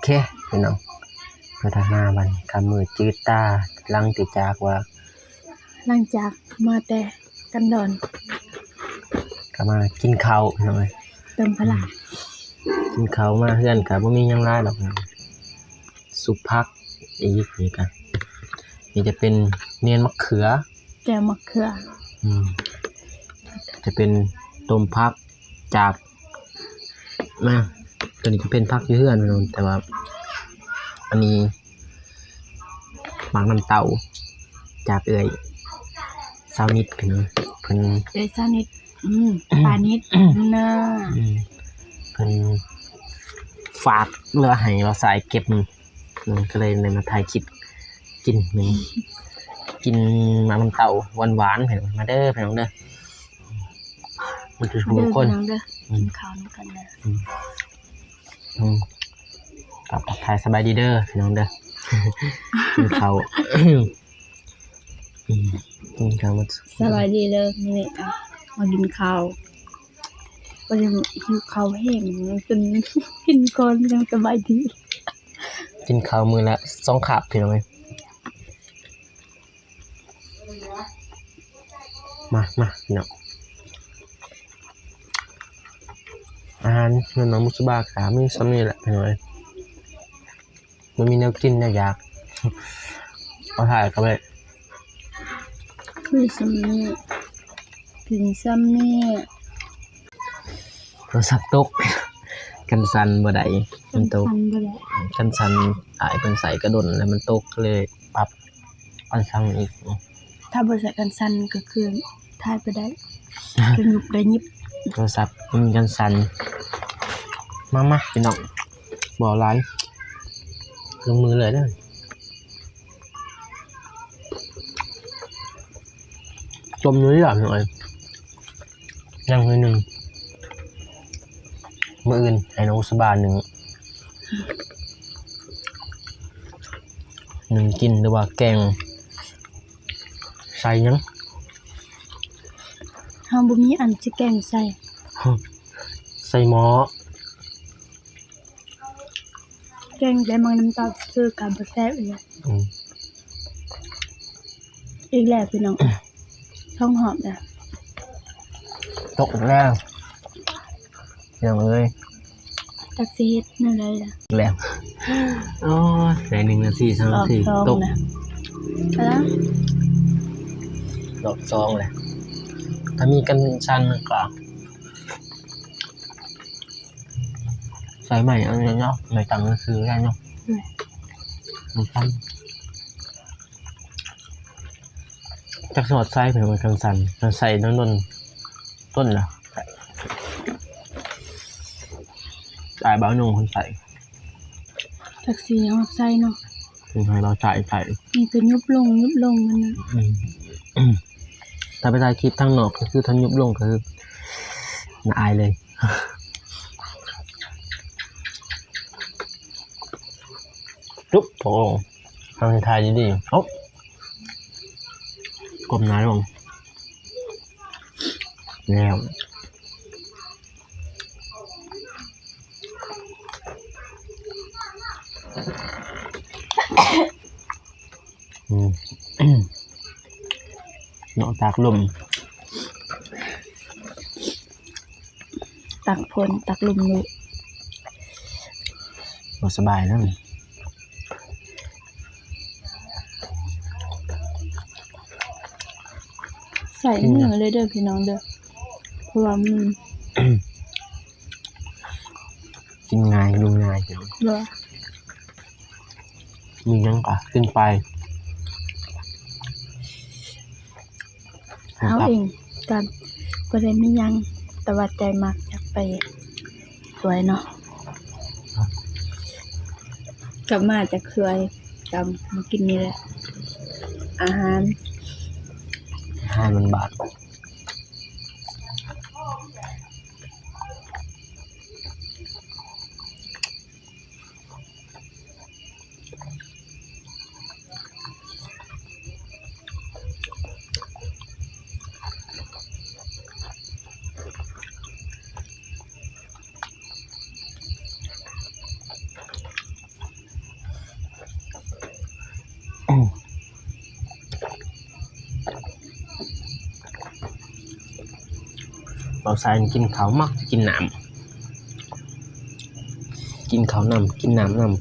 เคพี่น้องพัฒนาบันกำมือจืดตาลังติจากว่าหลังจากมาแต่กันดอนก็มากินข้าวพี่น้องเติมพลังกินข้าวมาเพื่อนก็บ่มีหยังหลายดอกสุกผักอีกนี่กันนี่จะเป็นเนียนมะเขือแก้วมะเขือจะเป็นต้มผักจากมาตัวนี้จะเป็นผักอยู่เฮือนพี่น้องแต่ว่าอันนี้หมักน้ำเต้าจากเอ่ยซาวนิดพี่น้องเพิ่นเอ้ยซาวนิดปานิดน่ะเพิ่นฝากเรือให้เราใส่เก็บมันก็เลยมาถ่ายคลิปกินมันกินหมักน้ำเต้าหวานๆพี่น้องมาเด้อพี่น้องเด้อมันจะทุกคนกินข้าวกันนะกับถ่ายสบายดีเด้อพี่น้องเด้อกินข้าวกินข้าวสบายดีเลยนี่มากินข้าวก็ยังหิวข้าวแห้งจนกินก่อนยังสบายดีกินข้าวมื้อละ2 คาบพี่น้องเอ้ยมาพี่น้องอาหารเงินน้องมุสบาขามีซ้ำนี่แหละพี่น้องเอ้ยมันมีแนวกินแนวอยากเอาถ่ายกันเลยคือซ้ำนี่กินซ้ำนี่โทรศัพท์ตกกันสั่นบ่ได้มันตกกันสั่นเป็นใส่กระดนแล้วมันตกเลยปรับอันสั่งอีกถ้าบ่ใส่กันสั่นก็คือถ่ายไปได้จะยุบได้ยิบโทรศัพท์มันกันสั่นมาพี่น้องบ่หลายลงมือเลยเด้อจมอยู่อย่างหน่อยยังมือหนึ่งมืออื่นให้น้องสบายหนึ่งกินหรือว่าแกงใส่ยังเฮาบ่มีอันสิแกงใส่หม้อแกงได้มังน้ำตาลคือกับบ่แซ่บอีกแล้วพี่น้องท้องหอมนะตกแล้วอย่างเลยตักซีดนั่นเลยล่ะแล้วโอ้ยได้1 นาที2 นาทีตกแล้วดอกซองเลยถ้ามีกันชันก็ใส่ใหม่เอาเนาะไม่ตังค์ซื้อได้เนาะมันชันจากสอดไส้เป็นมันกันสันมันใส่ต้นละจ่ายบ้านงคนใส่ตักซีเอาใส่เนาะถึงให้เราจ่ายนี่คือยุบลงมันนะถ้าไปถ่ายคลิปทั้งนอกก็คือทั้งยุบลงก็คือน่าอายเลยปุ๊บโอ้ทำถ่ายดีๆโอ๊บกลมหน้าลงแล้วเนาะตากลมตักพลตักลมนี่บ่สบายนั่นใส่เนื้อเลยเด้อพี่น้องเด้อเพราะว่ามันกินง่ายดูง่ายเนาะมียังก็ขึ้นไปเอาเองกันก็ได้ไม่ยังแต่ว่าใจมักอยากไปสวยเนาะกลับมาจะเคยจำมากินนี่แหละอาหาร5,000 บาท เราใส่กินข้าวมักกินน้ำกินข้าวนำกินน้ำนำ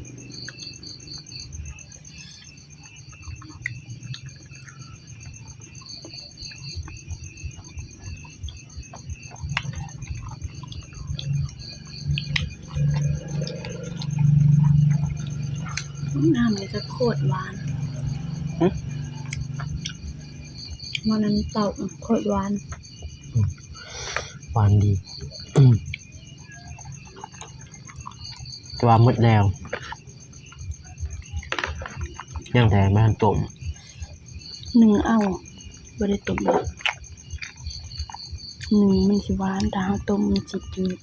น้ำนี่จะโคตรหวานมันน้ำเต้าโคตรหวาน หวานดีแต่ว่าหมดแล้วยังแต่ไม่ทันต้ม หนึ่งเอาบริต้มเลยหนึ่งมันสิหวานแต่เราต้มมันสิจืด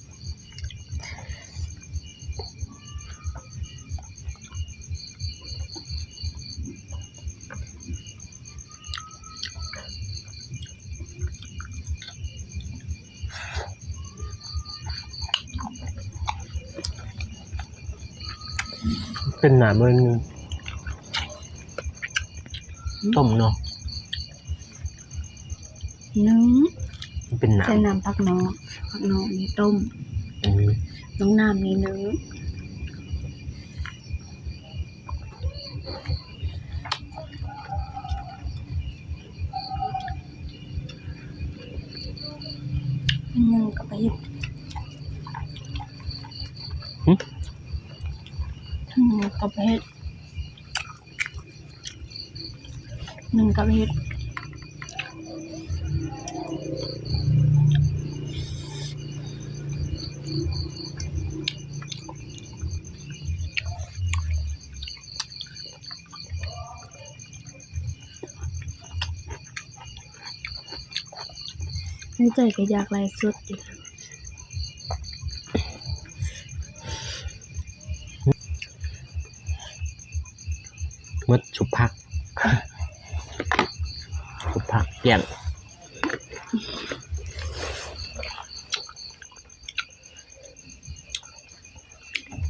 เป็นหนาเมื่อนึงต้มเนาะ นึ่ง เป็นหนา ใส่น้ำผักนอกนี่ต้มน้องน้ำนี่นึ่งนึ่งกับไปเฮ็ดกับเฮ็ดหนึ่งกับเฮ็ดในใจก็อยากไล่สดดิ มดชุบผักชุบผักเปลี่ยน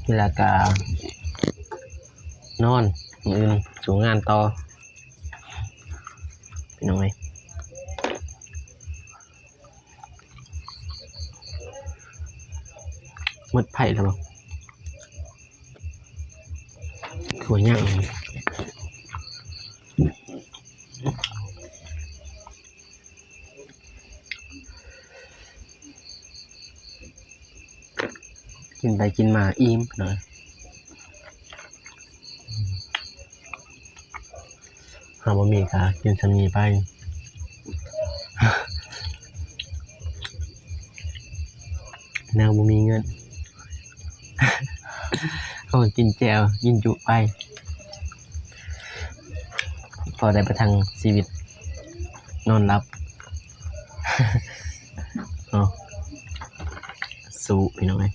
เวลากานอนอื่นสู่งานต่อเป็นยังไงมดไผ่แล้วบ่ถั่วย่างกินไปกินมาอิ่มหน่อยหาบะหมี่กะกินสามีไป แนวบะหมี่เงิน ก็กินแจวกินจุไป พอได้ประทังชีวิตนอนรับ สู้พี่น้องไอ้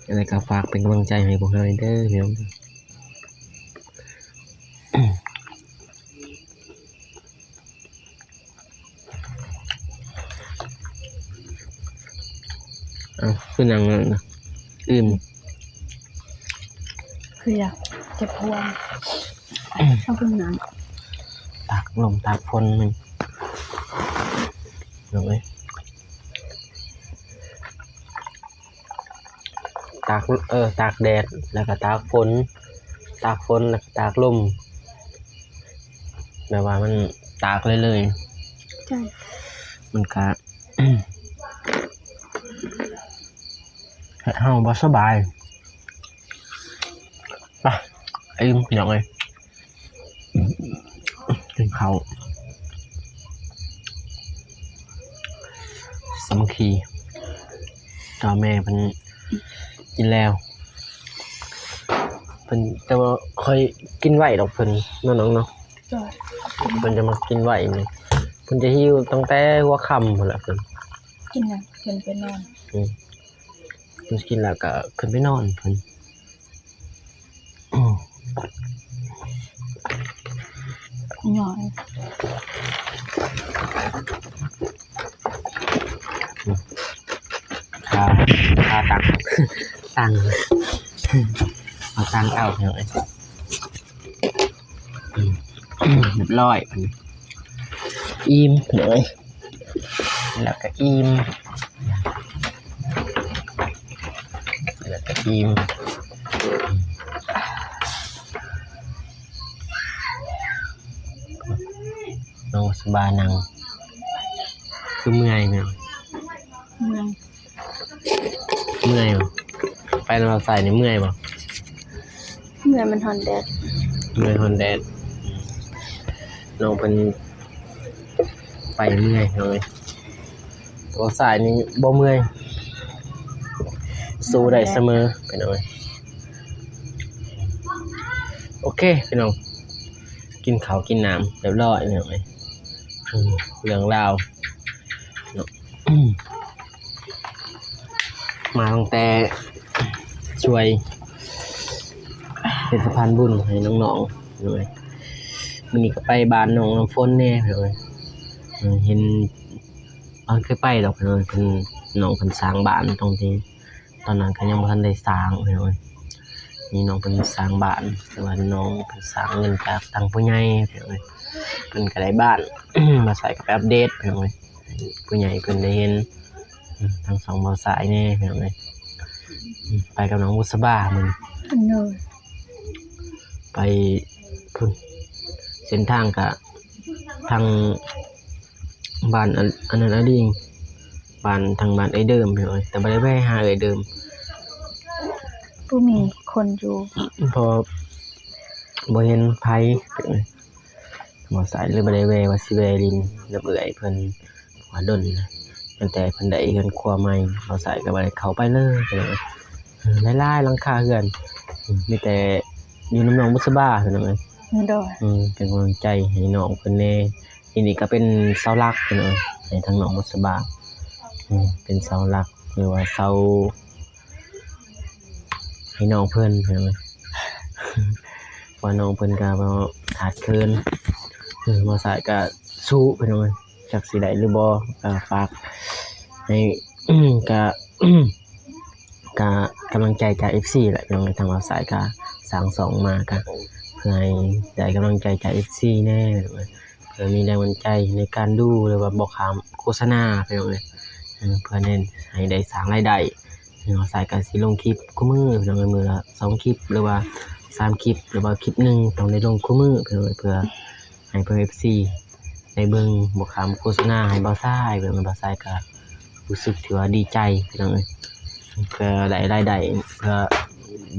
อะไรก็ฝากเป็นกำลังใจให้พวกเราเด้อพี่น้องขึ้นยังนะคืออยากเก็บพวงชอบกินน้ำตากลมตากฝนหนึ่งน้องไอ้ตากตากแดดแล้วก็ตากฝนแล้วก็ตากลมแบบว่ามันตากเลยใช่มันก็ เฮาบ่สบายป่ะไอ้พี่น้องเอ้ยกินข้าวสามัคคีต่อแม่เพิ่นกินแล้วเพิ่นจะบ่ค่อยกินไหวดอกเพิ่นน้องเนาะเพิ่นจะมากินไหวนี่เพิ่นจะหิวตั้งแต่หัวค่ำพุ่นล่ะเพิ่นกินน่ะเพิ่นไปนอนเพิ่นกินแล้วก็ขึ้นไปนอนเพิ่นหน่อยค่าตังเอาตังเอาเถอะเรียบร้อย อิ่มเลยแล้วก็อิ่มแล้วก็อิ่มน้องสบายนั่งคือเมื่อยไหม เมือง เมื่อยบ่ไปเราใส่ในเมื่อยบ่ เมืองมันฮอนแดด เมื่อยฮอนแดดน้องเป็นไปเมื่อยเลยตัวสายนี้บ่เมื่อยสู้ได้เสมอไปหน่อยโอเคพี่น้องกินข้าวกินน้ำเรียบร้อยพี่น้องเรื่องราวเนาะมาตั้งแต่ช่วยเป็นสะพานบุญให้น้องๆเลยมันนี่ก็ไปบ้านน้องน้ำฝนแน่เลยเห็นเคยไปดอกเลยเป็นน้องเพิ่นสร้างบ้านตรงที่ตอนนั้นก็ยังบ่ทันได้สร้างเลยนี่น้องเพิ่นสร้างบ้านแต่ว่าน้องเพิ่นสร้างเงินจากทางผู้ใหญ่เลยเพิ่นก็ได้บ้าน มาใส่กับอัปเดตเลยผู้ใหญ่เพิ่นได้เห็นทั้งสองบ่าวสายแน่เลยไปกับน้องบุษบามื้อ อันโน ไปพุ่นเส้นทางกะทางบ้านอันนั้นอดีงบ้านทางบ้านไอ้เดิมเลยแต่บ่ได้ไปหาไอ้เดิม ผู้มีคนอยู่ พอบ่เห็นไผบ่สายเลยบ่ได้แวะว่าสิแวะลินกับเอื้อยเพิ่นว่าดนนะตั้งแต่เพิ่นได้เฮือนครัวใหม่บ่สายก็บ่ได้เข้าไปเลยหลายๆหลังคาเฮือนมีแต่อยู่น้ำน้องบุษบาเท่านั้นเอง โดย เป็นกำลังใจให้น้องเพิ่นแน่ทีนี้ก็เป็นเสาหลักเพิ่นให้ทางน้องบุษบาเป็นเสาหลักหรือว่าเสาให้น้องเพิ่นเพิ่นเลย ว่าน้องเพิ่นก็บ่ขาดเคินบ่สายก็สู้เพิ่นเลยจักสิได้หรือบ่ก็ฝากให้ ก็ก็กำลังใจจาก FC แหละพี่น้องทางว่าสายก็สร้างสองมาก็เพื่อให้ได้กำลังใจจาก FC แน่เพื่อมีแรงบันดาลใจในการดูหรือว่าบอกคำโฆษณาพี่น้องเลยเพื่อเน้นให้ได้สร้างรายได้สายก็สิลงคลิปคู่มือพี่น้องมื้อละ2คลิปหรือว่า3คลิปหรือว่าคลิปนึงต้องได้ลงคู่มือพี่น้องเพื่อให้เพื่อน FC ได้เบิ่งบอกคำโฆษณาให้บ่าวซ้ายเบิ่งบ่าวซ้ายก็รู้สึกถือว่าดีใจพี่น้องเอ้ยเพื่อได้รายได้เพื่อ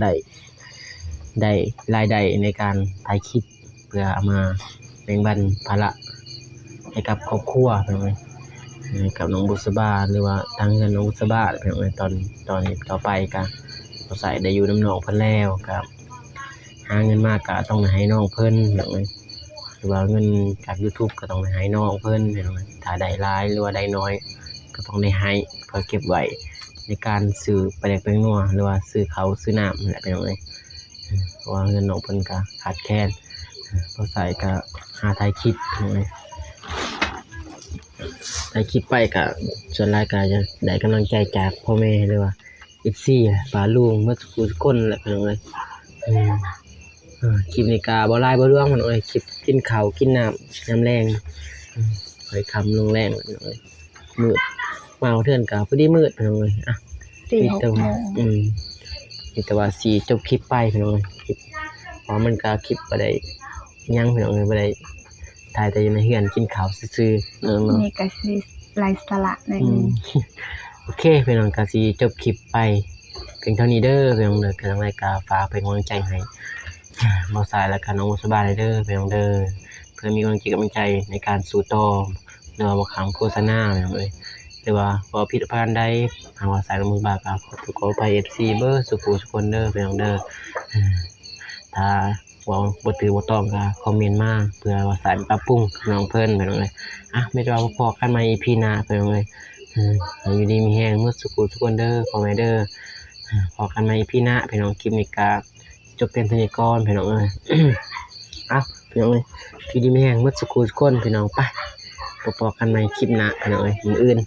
ได้รายได้ในการถ่ายคลิปเพื่อเอามาแบ่งปันภาระให้กับครอบครัวพี่น้องเอ้ยให้กับน้องบุษบาหรือว่าทางเงินน้องบุษบาพี่น้องเอ้ยตอนนี้ต่อไปก็บ่ใส่ได้อยู่น้ำน้องเพิ่นแล้วก็หาเงินมากก็ต้องให้น้องเพิ่นพี่น้องเอ้ยหรือว่าเงินจาก YouTube ก็ต้องให้น้องเพิ่นพี่น้องเอ้ยถ้าได้หลายหรือว่าได้น้อยก็ต้องได้ให้เพื่อเก็บไว้ในการซื้อไปแลกไปนัวหรือว่าซื้อเขาวซื้อน้ำนั่นแหละพี่น้องเอ้ยเพราะว่าเงินน้องเพิ่นก็ขาดแคลนพอใส่ก็หาถ่ายคลิปพี่น้องเอ้ยถ่ายคลิปไปก็ส่วนรายก็จะได้กำลังใจจากพ่อแม่หรือว่า FC ป้าลุงเมื่อทุกคนแหละพี่น้องเอ้ยคลิปนี้ก็บ่หลายบ่เรื่องพี่น้องเอ้ยคลิปกินข้าวกินน้ำยามแลงค่อยค่ำลงแรงพี่น้องเอ้ยมืดมาเทื่อนก็พอดีมืดพี่น้องเอ้ยอ่ะ 4-6 โมง มีแต่ว่าสีจบคลิปไปพี่น้องคลิปเพราะมันก็คลิปบ่ได้ยังพี่น้องบ่ได้ถ่ายแต่อยู่ในเฮือนกินข้าวซื่อๆเนาะ นี่ก็สิไร้สาระหน่อยนึง โอเคพี่น้องก็สิจบคลิปไปเพียงเท่านี้เด้อพี่น้องเด้อทางรายการฝากเป็นกำลังใจให้บ่าวสายและก็น้องสบายเด้อพี่น้องเด้อเพื่อมีกำลังใจในการสู้ต่อหรือว่าบ่ค้ำโฆษณาพี่น้องเอ้ยหรือว่าบ่ผิดพลาดใดทางว่าสายมือบาก็ขออภัย FC เบิดสุขทุกคนเด้อพี่น้องเด้อถ้าว่าบ่ถือบ่ต้องก็คอมเมนต์มาเพื่อว่าสายปรับปรุงน้องเพิ่นพี่น้องเอ้ยไม่ได้ว่าพอกันใหม่ EP หน้าพี่น้องเอ้ยอยู่ดีมีแรงเมื่อสุขทุกคนเด้อขอให้เด้อพอกันใหม่ EP หน้าพี่น้องคลิปนี้ก็จบเพียงเท่านี้ก่อนพี่น้องเอ้ย พี่น้องเอ้ยอยู่ดีมีแรงเมื่อสุขทุกคนพี่น้องไปพบกันใหม่คลิปหน้าพี่น้องเอ้ยมื้ออื่น